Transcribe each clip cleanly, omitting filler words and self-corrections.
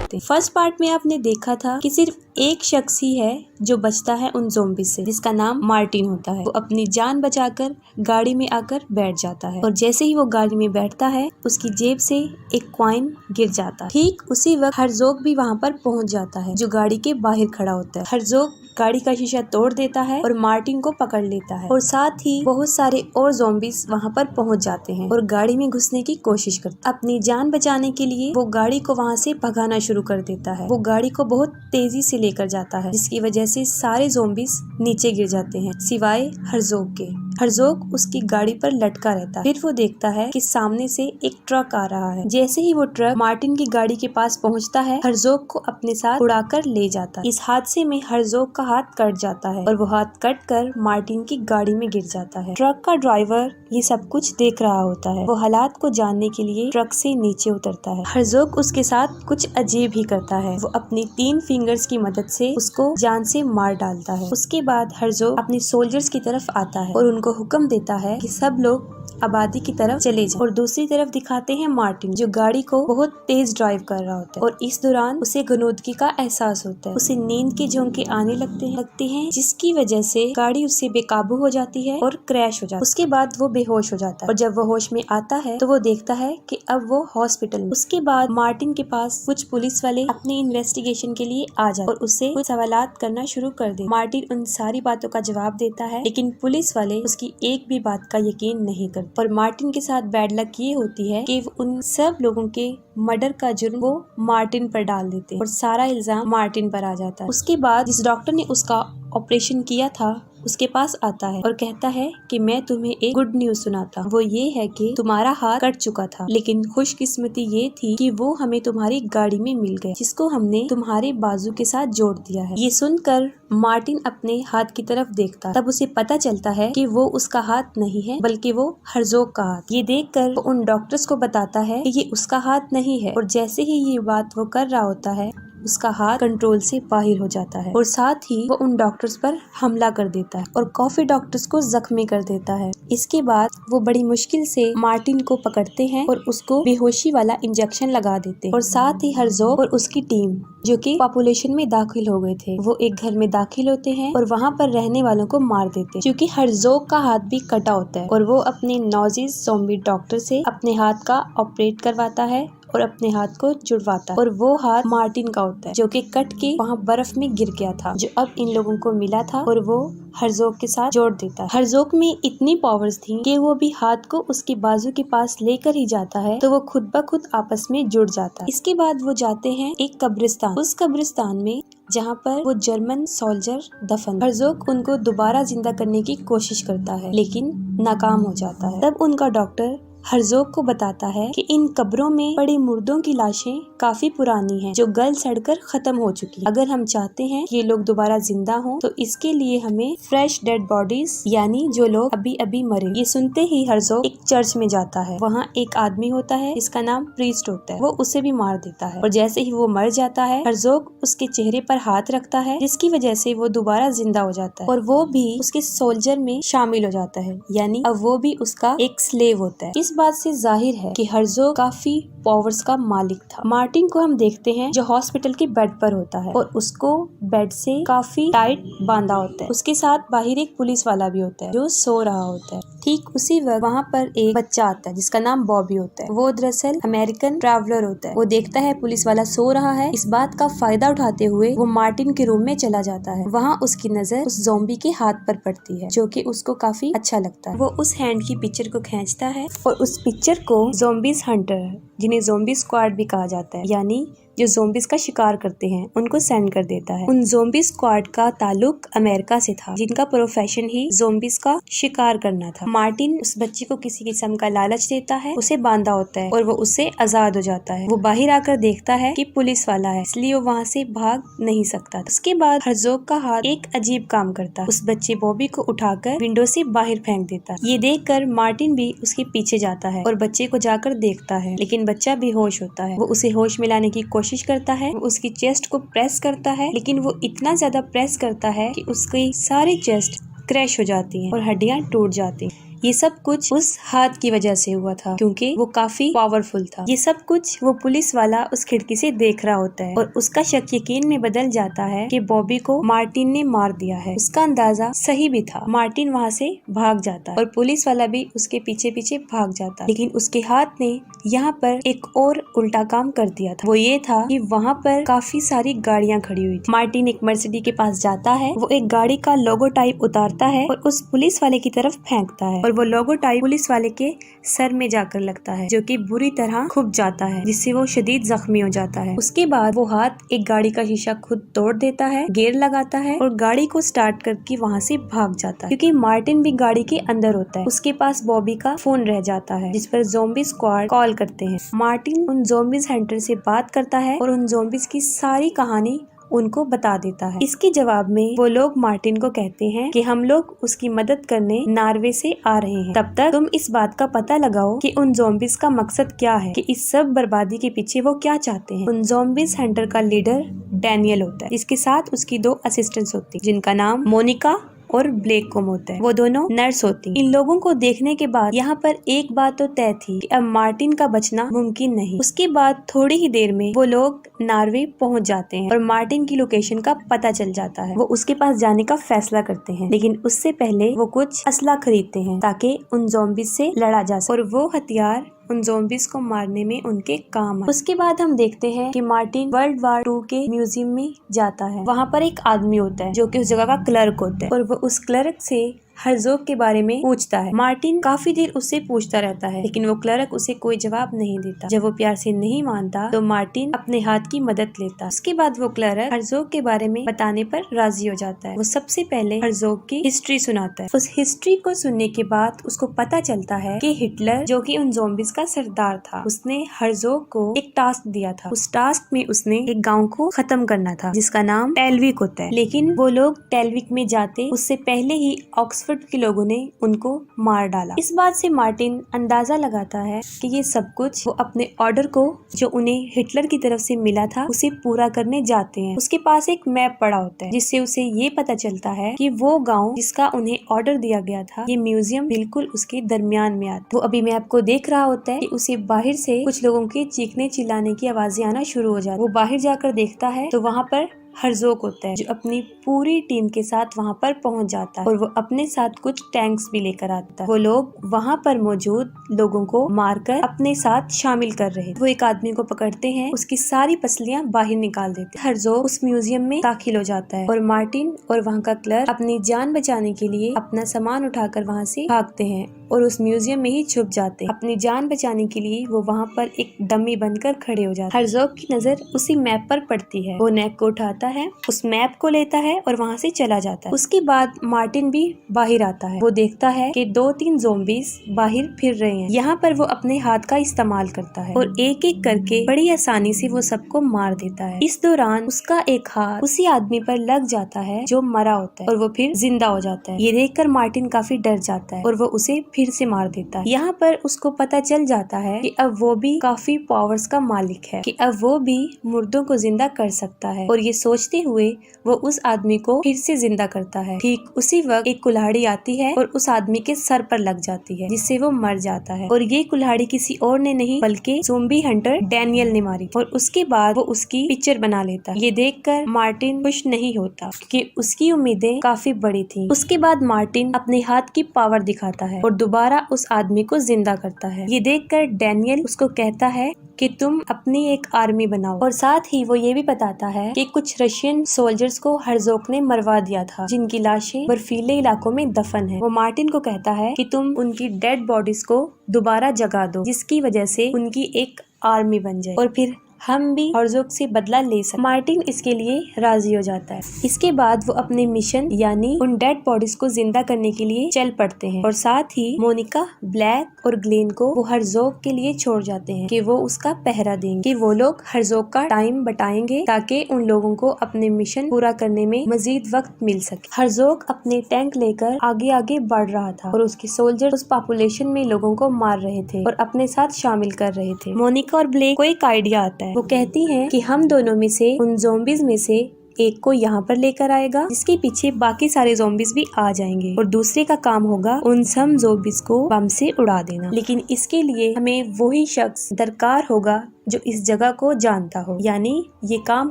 करते हैं। First part में आपने देखा था कि सिर्फ एक शख्स ही है जो बचता है उन ज़ॉम्बी से, जिसका नाम मार्टिन होता है। वो अपनी जान बचाकर गाड़ी में आकर बैठ जाता है और जैसे ही वो गाड़ी में बैठता है उसकी जेब से एक कॉइन गिर जाता है। ठीक उसी वक्त हर्ज़ोग भी वहाँ पर पहुँच जाता है जो गाड़ी के बाहर खड़ा होता है। हर्ज़ोग गाड़ी का शीशा तोड़ देता है और मार्टिन को पकड़ लेता है और साथ ही बहुत सारे और ज़ॉम्बीज वहाँ पर पहुँच जाते हैं और गाड़ी में घुसने की कोशिश करते हैं। अपनी जान बचाने के लिए वो गाड़ी को वहाँ से भगाना शुरू कर देता है। वो गाड़ी को बहुत तेजी से लेकर जाता है जिसकी वजह से सारे ज़ॉम्बीज नीचे गिर जाते हैं सिवाय हर्ज़ोग के। हर्ज़ोग उसकी गाड़ी पर लटका रहता है। फिर वो देखता है कि सामने से एक ट्रक आ रहा है। जैसे ही वो ट्रक मार्टिन की गाड़ी के पास पहुंचता है हर्ज़ोग को अपने साथ उड़ाकर ले जाता है। इस हादसे में हर्ज़ोग का हाथ कट जाता है और वो हाथ कट कर मार्टिन की गाड़ी में गिर जाता है। ट्रक का ड्राइवर ये सब कुछ देख रहा होता है। वो हालात को जानने के लिए ट्रक से नीचे उतरता है। हर्ज़ोग उसके साथ कुछ अजीब ही करता है। वो अपनी 3 फिंगर्स की मदद से उसको जान से मार डालता है। उसके बाद हर्ज़ोग अपने सोल्जर्स की तरफ आता है और उनको हुक्म देता है कि सब लोग आबादी की तरफ चले जाएं। और दूसरी तरफ दिखाते हैं मार्टिन जो गाड़ी को बहुत तेज ड्राइव कर रहा होता है और इस दौरान उसे गनोदगी का एहसास होता है। उसे नींद के झोंके आने लगते हैं जिसकी वजह से गाड़ी उससे बेकाबू हो जाती है और क्रैश हो जाती है। उसके बाद वो बेहोश हो जाता है और जब वो होश में आता है तो वो देखता है कि अब वो हॉस्पिटल में। उसके बाद मार्टिन के पास कुछ पुलिस वाले अपने इन्वेस्टिगेशन के लिए आ जाते और उससे कुछ सवालात करना शुरू कर दे। मार्टिन उन सारी बातों का जवाब देता है लेकिन पुलिस वाले उसकी एक भी बात का यकीन नहीं करते और मार्टिन के साथ बैड लक ये होती है कि उन सब लोगों के मर्डर का जुर्म वो मार्टिन पर डाल देते हैं और सारा इल्जाम मार्टिन पर आ जाता है। उसके बाद जिस डॉक्टर ने उसका ऑपरेशन किया था उसके पास आता है और कहता है कि मैं तुम्हें एक गुड न्यूज सुनाता हूँ। वो ये है कि तुम्हारा हाथ कट चुका था लेकिन खुशकिस्मती ये थी कि वो हमें तुम्हारी गाड़ी में मिल गया जिसको हमने तुम्हारे बाजू के साथ जोड़ दिया है। ये सुनकर मार्टिन अपने हाथ की तरफ देखता तब उसे पता चलता है कि वो उसका हाथ नहीं है बल्कि वो हर्ज़ोग का हाथ। ये देखकर वो उन डॉक्टर्स को बताता है कि ये उसका हाथ नहीं है और जैसे ही ये बात वो कर रहा होता है उसका हाथ कंट्रोल से बाहर हो जाता है और साथ ही वो उन डॉक्टर्स पर हमला कर देता है और काफी डॉक्टर्स को जख्मी कर देता है। इसके बाद वो बड़ी मुश्किल से मार्टिन को पकड़ते हैं और उसको बेहोशी वाला इंजेक्शन लगा देते हैं और साथ ही हर्ज़ोग और उसकी टीम जो कि पॉपुलेशन में दाखिल हो गए थे वो एक घर में दाखिल होते हैं और वहाँ पर रहने वालों को मार देते हैं क्योंकि हर्ज़ोग का हाथ भी कटा होता है और वो अपने नौजीज ज़ॉम्बी डॉक्टर से अपने हाथ का ऑपरेट करवाता है और अपने हाथ को जुड़वाता है और वो हाथ मार्टिन का होता है जो कि कट के वहाँ बर्फ में गिर गया था जो अब इन लोगों को मिला था और वो हर्ज़ोग के साथ जोड़ देता है। हर्ज़ोग में इतनी पावर्स थी कि वो भी हाथ को उसके बाजू के पास लेकर ही जाता है तो वो खुद ब खुद आपस में जुड़ जाता है। इसके बाद वो जाते हैं एक कब्रिस्तान। उस कब्रिस्तान में जहाँ पर वो जर्मन सोल्जर दफन। हर्ज़ोग उनको दोबारा जिंदा करने की कोशिश करता है लेकिन नाकाम हो जाता है। तब उनका डॉक्टर हर्ज़ोग को बताता है कि इन कब्रों में पड़े मुर्दों की लाशें काफी पुरानी हैं जो गल सड़कर खत्म हो चुकी हैं। अगर हम चाहते हैं कि ये लोग दोबारा जिंदा हों तो इसके लिए हमें फ्रेश डेड बॉडीज यानी जो लोग अभी अभी मरे। ये सुनते ही हर्ज़ोग एक चर्च में जाता है। वहाँ एक आदमी होता है जिसका नाम प्रीस्ट होता है। वो उसे भी मार देता है और जैसे ही वो मर जाता है हर्ज़ोग उसके चेहरे पर हाथ रखता है जिसकी वजह से वो दोबारा जिंदा हो जाता है और वो भी उसके सोल्जर में शामिल हो जाता है यानी अब वो भी उसका एक स्लेव होता है। इस बात से जाहिर है कि हर्ज़ोग काफी पावर्स का मालिक था। मार्टिन को हम देखते हैं जो हॉस्पिटल के बेड पर होता है और उसको बेड से काफी टाइट बांधा होता है। उसके साथ बाहर एक पुलिस वाला भी होता है जो सो रहा होता है। ठीक उसी वक्त वहाँ पर एक बच्चा आता है जिसका नाम बॉबी होता है। वो दरअसल अमेरिकन ट्रैवलर होता है। वो देखता है पुलिस वाला सो रहा है। इस बात का फायदा उठाते हुए वो मार्टिन के रूम में चला जाता है। वहाँ उसकी नजर उस ज़ॉम्बी के हाथ पर पड़ती है जो कि उसको काफी अच्छा लगता है। वो उस हैंड की पिक्चर को खींचता है और उस पिक्चर को ज़ॉम्बीज हंटर जिन्हें ज़ॉम्बी स्क्वाड भी कहा जाता है यानी जो ज़ॉम्बीज का शिकार करते हैं उनको सेंड कर देता है। उन ज़ॉम्बी स्क्वाड का ताल्लुक अमेरिका से था जिनका प्रोफेशन ही ज़ॉम्बीज का शिकार करना था। मार्टिन उस बच्चे को किसी किस्म का लालच देता है, उसे बांधा होता है और वो उससे आजाद हो जाता है। वो बाहर आकर देखता है कि पुलिस वाला है इसलिए वो वहाँ से भाग नहीं सकता। उसके बाद हर्ज़ोग का हाथ एक अजीब काम करता है। उस बच्चे बॉबी को उठाकर विंडो से बाहर फेंक देता है। ये देखकर मार्टिन भी उसके पीछे जाता है और बच्चे को जाकर देखता है लेकिन बच्चा बेहोश होता है। वो उसे होश में लाने की कोशिश करता है। वो उसकी चेस्ट को प्रेस करता है लेकिन वो इतना ज्यादा प्रेस करता है कि उसकी सारी चेस्ट क्रैश हो जाती है और हड्डियां टूट जाती हैं। ये सब कुछ उस हाथ की वजह से हुआ था क्योंकि वो काफी पावरफुल था। ये सब कुछ वो पुलिस वाला उस खिड़की से देख रहा होता है और उसका शक यकीन में बदल जाता है कि बॉबी को मार्टिन ने मार दिया है। उसका अंदाजा सही भी था। मार्टिन वहाँ से भाग जाता है और पुलिस वाला भी उसके पीछे पीछे भाग जाता है, लेकिन उसके हाथ ने यहाँ पर एक और उल्टा काम कर दिया था। वो ये था कि वहाँ पर काफी सारी गाड़ियाँ खड़ी हुई थी। मार्टिन एक मर्सिडीज के पास जाता है, वो एक गाड़ी का लोगो टाइप उतारता है और उस पुलिस वाले की तरफ फेंकता है और वो लोगो टाइप पुलिस वाले के सर में जाकर लगता है, जो कि बुरी तरह खुब जाता है, जिससे वो शदीद जख्मी हो जाता है। उसके बाद वो हाथ एक गाड़ी का शीशा खुद तोड़ देता है, गियर लगाता है और गाड़ी को स्टार्ट करके वहाँ से भाग जाता है, क्योंकि मार्टिन भी गाड़ी के अंदर होता है। उसके पास बॉबी का फोन रह जाता है जिस पर ज़ॉम्बी स्क्वाड कॉल करते हैं। मार्टिन उन ज़ॉम्बीज हंटर से बात करता है और उन ज़ॉम्बीज की सारी कहानी उनको बता देता है। इसके जवाब में वो लोग मार्टिन को कहते हैं कि हम लोग उसकी मदद करने नॉर्वे से आ रहे हैं, तब तक तुम इस बात का पता लगाओ कि उन ज़ॉम्बीज का मकसद क्या है, कि इस सब बर्बादी के पीछे वो क्या चाहते हैं। उन ज़ॉम्बीज हंटर का लीडर डैनियल होता है, जिसके साथ उसकी 2 असिस्टेंट्स होती है जिनका नाम मोनिका और ब्लेक कोम होता है। वो दोनों नर्स होती। इन लोगों को देखने के बाद यहाँ पर एक बात तो तय थी कि अब मार्टिन का बचना मुमकिन नहीं। उसके बाद थोड़ी ही देर में वो लोग नॉर्वे पहुँच जाते हैं और मार्टिन की लोकेशन का पता चल जाता है। वो उसके पास जाने का फैसला करते हैं, लेकिन उससे पहले वो कुछ असला खरीदते हैं ताकि उन ज़ॉम्बीज से लड़ा जा सके और वो हथियार उन ज़ॉम्बीज को मारने में उनके काम है। उसके बाद हम देखते हैं कि मार्टिन वर्ल्ड वार 2 के म्यूजियम में जाता है। वहाँ पर एक आदमी होता है जो कि उस जगह का क्लर्क होता है और वो उस क्लर्क से हर्ज़ोग के बारे में पूछता है। मार्टिन काफी देर उससे पूछता रहता है, लेकिन वो क्लर्क उसे कोई जवाब नहीं देता। जब वो प्यार से नहीं मानता तो मार्टिन अपने हाथ की मदद लेता। उसके बाद वो क्लर्क हर्ज़ोग के बारे में बताने पर राजी हो जाता है। वो सबसे पहले हर्ज़ोग की हिस्ट्री सुनाता है। उस हिस्ट्री को सुनने के बाद उसको पता चलता है कि हिटलर, जो कि उन ज़ॉम्बीज का सरदार था, उसने हर्ज़ोग को एक टास्क दिया था। उस टास्क में उसने एक गाँव को खत्म करना था जिसका नाम टेलविक होता है, लेकिन वो लोग टेलविक में जाते उससे पहले ही ऑक्सफोर्ड के लोगों ने उनको मार डाला। इस बात से मार्टिन अंदाजा लगाता है कि ये सब कुछ वो अपने ऑर्डर को जो उन्हें हिटलर की तरफ से मिला था उसे पूरा करने जाते हैं। उसके पास एक मैप पड़ा होता है जिससे उसे ये पता चलता है कि वो गांव जिसका उन्हें ऑर्डर दिया गया था, ये म्यूजियम बिल्कुल उसके दरमियान में आता। वो अभी मैप को देख रहा होता है कि उसे बाहर से कुछ लोगों के चीखने चिल्लाने की आवाजें आना शुरू हो जाती। वो बाहर जाकर देखता है तो वहाँ पर हर्ज़ोग होता है जो अपनी पूरी टीम के साथ वहाँ पर पहुँच जाता है और वो अपने साथ कुछ टैंक्स भी लेकर आता है। वो लोग वहाँ पर मौजूद लोगों को मारकर अपने साथ शामिल कर रहे। वो एक आदमी को पकड़ते हैं, उसकी सारी पसलियाँ बाहर निकाल देते हैं। हर्ज़ोग उस म्यूजियम में दाखिल हो जाता है और मार्टिन और वहाँ का क्लर्क अपनी जान बचाने के लिए अपना सामान उठाकर वहाँ से भागते हैं और उस म्यूजियम में ही छुप जाते हैं। अपनी जान बचाने के लिए वो वहाँ पर एक डमी बनकर खड़े हो जाते हैं। हर्ज़ोग की नजर उसी मैप पर पड़ती है। वो नेक को उठाता है, उस मैप को लेता है और वहाँ से चला जाता है। उसके बाद मार्टिन भी बाहर आता है। वो देखता है कि 2-3 ज़ॉम्बीज बाहर फिर रहे हैं। यहाँ पर वो अपने हाथ का इस्तेमाल करता है और एक एक करके बड़ी आसानी से वो सबको मार देता है। इस दौरान उसका एक हाथ उसी आदमी पर लग जाता है जो मरा होता है और वो फिर जिंदा हो जाता है। ये देखकर मार्टिन काफी डर जाता है और वो उसे फिर से मार देता है। यहाँ पर उसको पता चल जाता है कि अब वो भी काफी पावर्स का मालिक है, कि अब वो भी मुर्दों को जिंदा कर सकता है और ये सोचते हुए वो उस आदमी को फिर से जिंदा करता है। ठीक उसी वक्त एक कुल्हाड़ी आती है और उस आदमी के सर पर लग जाती है जिससे वो मर जाता है और ये कुल्हाड़ी किसी और ने नहीं बल्कि ज़ॉम्बी हंटर डैनियल ने मारी और उसके बाद वो उसकी पिक्चर बना लेता है। ये देखकर मार्टिन खुश नहीं होता क्योंकि उसकी उम्मीदें काफी बड़ी थी। उसके बाद मार्टिन अपने हाथ की पावर दिखाता है और दोबारा उस आदमी को जिंदा करता है। ये देखकर डैनियल उसको कहता है कि तुम अपनी एक आर्मी बनाओ और साथ ही वो ये भी बताता है कि कुछ रशियन सोल्जर्स को हर्ज़ोग ने मरवा दिया था जिनकी लाशें बर्फीले इलाकों में दफन है। वो मार्टिन को कहता है कि तुम उनकी डेड बॉडीज को दोबारा जगा दो जिसकी वजह से उनकी एक आर्मी बन जाए और फिर हम भी हर्ज़ोग से बदला ले सकते। मार्टिन इसके लिए राजी हो जाता है। इसके बाद वो अपने मिशन यानी उन डेड बॉडीज को जिंदा करने के लिए चल पड़ते हैं और साथ ही मोनिका, ब्लैक और ग्लेन को वो हर्ज़ोग के लिए छोड़ जाते हैं कि वो उसका पहरा देंगे, कि वो लोग हर्ज़ोग का टाइम बटाएंगे ताकि उन लोगों को अपने मिशन पूरा करने में मजीद वक्त मिल सके। हर्ज़ोग अपने टैंक लेकर आगे आगे बढ़ रहा था और उसके सोल्जर उस पॉपुलेशन में लोगों को मार रहे थे और अपने साथ शामिल कर रहे थे। मोनिका और ब्लेक को एक आइडिया आता है। वो कहती हैं कि हम दोनों में से उन ज़ॉम्बीज में से एक को यहाँ पर लेकर आएगा जिसके पीछे बाकी सारे ज़ॉम्बीज भी आ जाएंगे और दूसरे का काम होगा उन सब ज़ॉम्बीज को बम से उड़ा देना। लेकिन इसके लिए हमें वही शख्स दरकार होगा जो इस जगह को जानता हो, यानी ये काम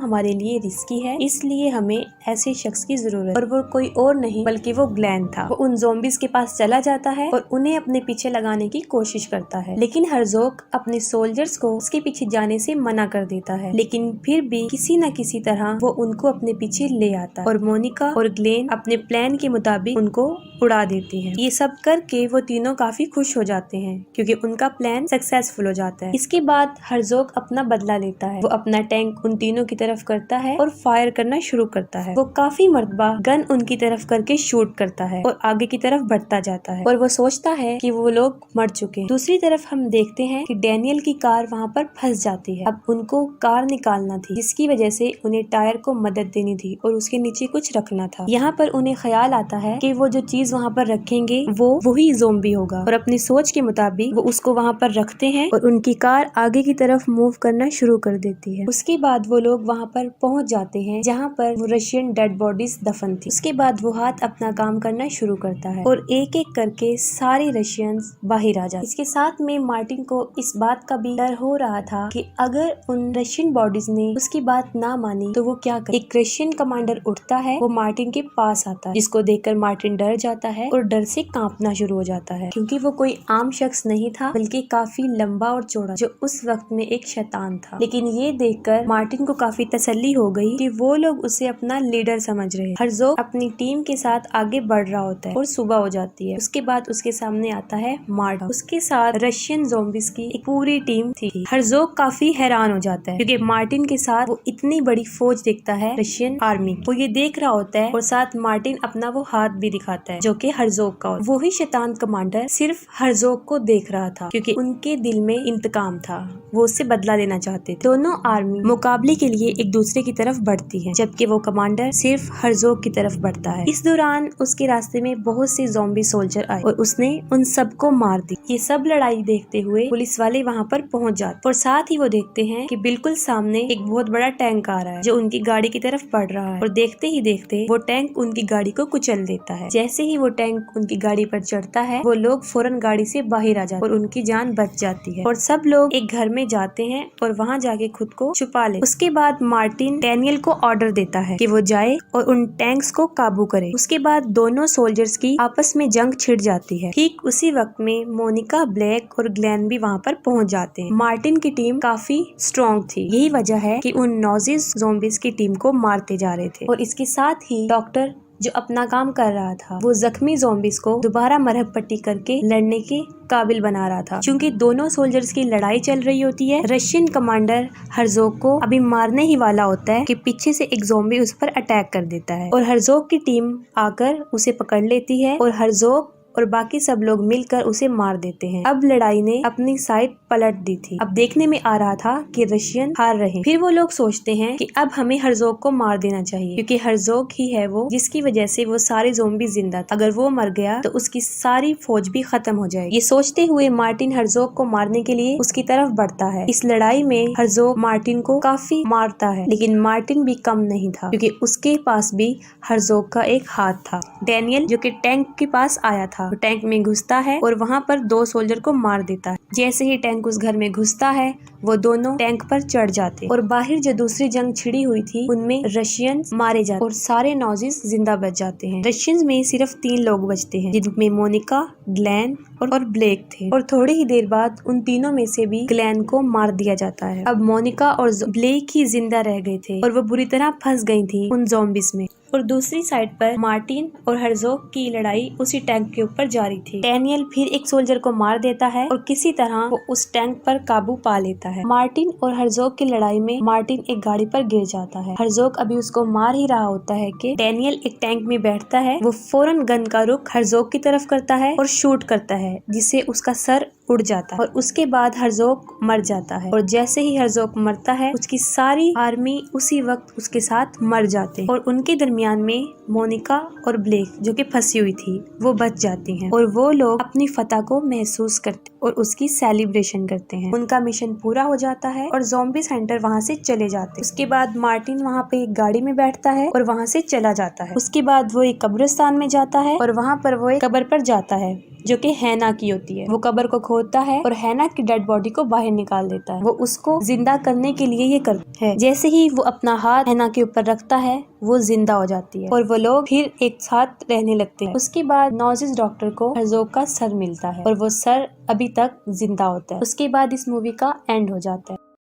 हमारे लिए रिस्की है, इसलिए हमें ऐसे शख्स की जरूरत। और वो कोई और नहीं बल्कि वो ग्लेन था। वो उन ज़ॉम्बीज के पास चला जाता है और उन्हें अपने पीछे लगाने की कोशिश करता है, लेकिन हर्ज़ोग अपने सोल्जर्स को उसके पीछे जाने से मना कर देता है। लेकिन फिर भी किसी न किसी तरह वो उनको अपने पीछे ले आता है और मोनिका और ग्लेन अपने प्लान के मुताबिक उनको उड़ा देती हैं। ये सब करके वो तीनों काफी खुश हो जाते हैं क्योंकि उनका प्लान सक्सेसफुल हो जाता है। इसके बाद हर्ज़ोग अपना बदला लेता है। वो अपना टैंक उन तीनों की तरफ करता है और फायर करना शुरू करता है। वो काफी मर्तबा गन उनकी तरफ करके शूट करता है और आगे की तरफ बढ़ता जाता है और वो सोचता है कि वो लोग मर चुके हैं। दूसरी तरफ हम देखते हैं कि डैनियल की कार वहाँ पर फंस जाती है। अब उनको कार निकालना थी जिसकी वजह से उन्हें टायर को मदद देनी थी और उसके नीचे कुछ रखना था। यहाँ पर उन्हें ख्याल आता है कि वो जो चीज वहाँ पर रखेंगे वो वही ज़ॉम्बी होगा और अपनी सोच के मुताबिक वो उसको वहाँ पर रखते हैं और उनकी कार आगे की तरफ मूव करना शुरू कर देती है। उसके बाद वो लोग वहाँ पर पहुँच जाते हैं जहाँ पर वो रशियन डेड बॉडीज दफन थी। उसके बाद वो हाथ अपना काम करना शुरू करता है और एक एक करके सारे रशियंस बाहर आ जाते। इसके साथ में मार्टिन को इस बात का भी डर हो रहा था कि अगर उन रशियन बॉडीज ने उसकी बात ना मानी तो वो क्या करे। एक रशियन कमांडर उठता है, वो मार्टिन के पास आता है जिसको देखकर मार्टिन डर जाता है और डर से कांपना शुरू हो जाता है क्योंकि वो कोई आम शख्स नहीं था बल्कि काफी लंबा और चौड़ा जो उस वक्त में एक शैतान था। लेकिन ये देखकर मार्टिन को काफी तसल्ली हो गई कि वो लोग उसे अपना लीडर समझ रहे हैं। हर्ज़ोग अपनी टीम के साथ आगे बढ़ रहा होता है और सुबह हो जाती है। उसके बाद उसके सामने आता है मार्टा, उसके साथ रशियन ज़ॉम्बीज की एक पूरी टीम थी। हर्ज़ोग काफी हैरान हो जाता है क्योंकि मार्टिन के साथ वो इतनी बड़ी फौज देखता है रशियन आर्मी। वो ये देख रहा होता है और साथ मार्टिन अपना वो हाथ भी दिखाता है जो कि हर्ज़ोग का। वो ही शैतान कमांडर सिर्फ हर्ज़ोग को देख रहा था क्योंकि उनके दिल में इंतकाम था, वो उससे बदला लेना चाहते थे। दोनों आर्मी मुकाबले के लिए एक दूसरे की तरफ बढ़ती है जबकि वो कमांडर सिर्फ हर्ज़ोग की तरफ बढ़ता है। इस दौरान उसके रास्ते में बहुत से ज़ॉम्बी सोल्जर आए और उसने उन सबको मार दी। ये सब लड़ाई देखते हुए पुलिस वाले वहाँ पर पहुँच जाते और साथ ही वो देखते हैं कि बिल्कुल सामने एक बहुत बड़ा टैंक आ रहा है जो उनकी गाड़ी की तरफ बढ़ रहा है और देखते ही देखते वो टैंक उनकी गाड़ी को कुचल देता है। जैसे ही वो टैंक उनकी गाड़ी पर चढ़ता है वो लोग फौरन गाड़ी से बाहर आ जाते और उनकी जान बच जाती है और सब लोग एक घर में जाते हैं और वहाँ जाके खुद को छुपा ले। उसके बाद मार्टिन डैनियल को ऑर्डर देता है कि वो जाए और उन टैंक्स को काबू करे। उसके बाद दोनों सोल्जर्स की आपस में जंग छिड़ जाती है। ठीक उसी वक्त में मोनिका, ब्लैक और ग्लेन भी वहाँ पर पहुँच जाते हैं। मार्टिन की टीम काफी स्ट्रॉन्ग थी, यही वजह है कि उन नॉजिस ज़ॉम्बीज की टीम को मारते जा रहे थे और इसके साथ ही डॉक्टर जो अपना काम कर रहा था वो जख्मी ज़ॉम्बीज को दोबारा मरहम पट्टी करके लड़ने के काबिल बना रहा था। क्योंकि दोनों सोल्जर्स की लड़ाई चल रही होती है, रशियन कमांडर हर्ज़ोग को अभी मारने ही वाला होता है कि पीछे से एक ज़ॉम्बी उस पर अटैक कर देता है और हर्ज़ोग की टीम आकर उसे पकड़ लेती है और हर्ज़ोग और बाकी सब लोग मिलकर उसे मार देते हैं। अब लड़ाई ने अपनी साइड पलट दी थी। अब देखने में आ रहा था कि रशियन हार रहे। फिर वो लोग सोचते हैं कि अब हमें हर्ज़ोग को मार देना चाहिए क्योंकि हर्ज़ोग ही है वो जिसकी वजह से वो सारे ज़ॉम्बी जिंदा थे। अगर वो मर गया तो उसकी सारी फौज भी खत्म हो जाएगी। ये सोचते हुए मार्टिन हर्ज़ोग को मारने के लिए उसकी तरफ बढ़ता है। इस लड़ाई में हर्ज़ोग मार्टिन को काफी मारता है लेकिन मार्टिन भी कम नहीं था क्योंकि उसके पास भी हर्ज़ोग का एक हाथ था। डैनियल जो कि टैंक के पास आया था वो टैंक में घुसता है और वहाँ पर दो सोल्जर को मार देता है। जैसे ही टैंक उस घर में घुसता है वो दोनों टैंक पर चढ़ जाते और बाहर जो दूसरी जंग छिड़ी हुई थी उनमें रशियंस मारे जाते और सारे नॉजिस जिंदा बच जाते हैं। रशियंस में सिर्फ 3 लोग बचते हैं जिनमें मोनिका, ग्लेन और ब्लेक थे और थोड़ी ही देर बाद उन तीनों में से भी ग्लेन को मार दिया जाता है। अब मोनिका और ब्लेक ही जिंदा रह गए थे और वो बुरी तरह फंस गई थी उन ज़ॉम्बीज में। और दूसरी साइड पर मार्टिन और हर्ज़ोग की लड़ाई उसी टैंक के ऊपर जारी थी। डैनियल फिर एक सोल्जर को मार देता है और किसी तरह वो उस टैंक पर काबू पा लेता है। मार्टिन और हर्ज़ोग की लड़ाई में मार्टिन एक गाड़ी पर गिर जाता है। हर्ज़ोग अभी उसको मार ही रहा होता है कि डैनियल एक टैंक में बैठता है। वो फौरन गन का रुख हर्ज़ोग की तरफ करता है और शूट करता है जिससे उसका सर उड़ जाता है और उसके बाद हर्ज़ोग मर जाता है। और जैसे ही हर्ज़ोग मरता है उसकी सारी आर्मी उसी वक्त उसके साथ मर जाते हैं और उनके दरमियान में मोनिका और ब्लेक जो कि फंसी हुई थी वो बच जाती हैं और वो लोग अपनी फतह को महसूस करते और उसकी सेलिब्रेशन करते हैं। उनका मिशन पूरा हो जाता है और ज़ॉम्बीज़ हंटर वहाँ से चले जाते हैं। उसके बाद मार्टिन वहाँ पे एक गाड़ी में बैठता है और वहाँ से चला जाता है। उसके बाद वो एक कब्रिस्तान में जाता है और वहाँ पर वो एक कब्र पर जाता है जो कि हैना की होती है। वो कब्र को खोदता है और हैना की डेड बॉडी को बाहर निकाल देता है। वो उसको जिंदा करने के लिए ये करता है। जैसे ही वो अपना हाथ हैना के ऊपर रखता है वो जिंदा हो जाती है और वो लोग फिर एक साथ रहने लगते हैं। उसके बाद नॉजिस डॉक्टर को हर्ज़ोग का सर मिलता है और वो सर अभी तक जिंदा होता है। उसके बाद इस मूवी का एंड हो जाता है।